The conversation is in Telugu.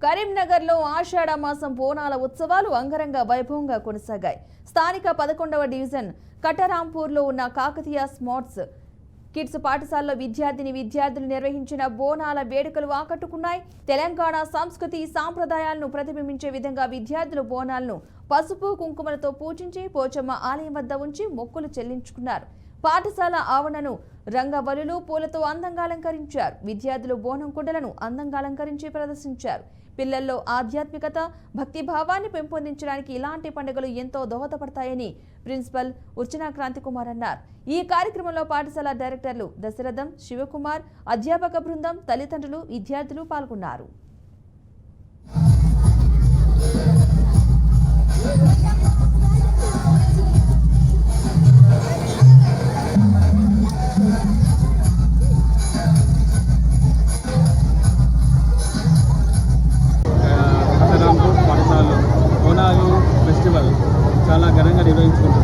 కరీంనగర్లో ఆషాఢ మాసం బోనాల ఉత్సవాలు అంగరంగ వైభవంగా కొనసాగాయి. స్థానిక 11వ డివిజన్ కటరాంపూర్లో ఉన్న కాకతీయ స్మార్ట్స్ కిడ్స్ పాఠశాలలో విద్యార్థులు నిర్వహించిన బోనాల వేడుకలు ఆకట్టుకున్నాయి. తెలంగాణ సంస్కృతి సాంప్రదాయాలను ప్రతిబింబించే విధంగా విద్యార్థులు బోనాలను పసుపు కుంకుమలతో పూజించి పోచమ్మ ఆలయం వద్ద ఉంచి మొక్కులు చెల్లించుకున్నారు. పాఠశాల ఆవరణను రంగవల్లులు పూలతో అందంగా అలంకరించారు. విద్యార్థులు బోనం కుండలను అందంగా అలంకరించి ప్రదర్శించారు. పిల్లల్లో ఆధ్యాత్మికత, భక్తి భావాన్ని పెంపొందించడానికి ఇలాంటి పండుగలు ఎంతో దోహదపడతాయని ప్రిన్సిపల్ ఉర్చనా క్రాంతికుమార్ అన్నారు. ఈ కార్యక్రమంలో పాఠశాల డైరెక్టర్లు దశరథం, శివకుమార్, అధ్యాపక బృందం, తల్లిదండ్రులు, విద్యార్థులు పాల్గొన్నారు. బోనాలు ఫెస్టివల్ చాలా ఘనంగా నిర్వహించుకుంటున్నాం.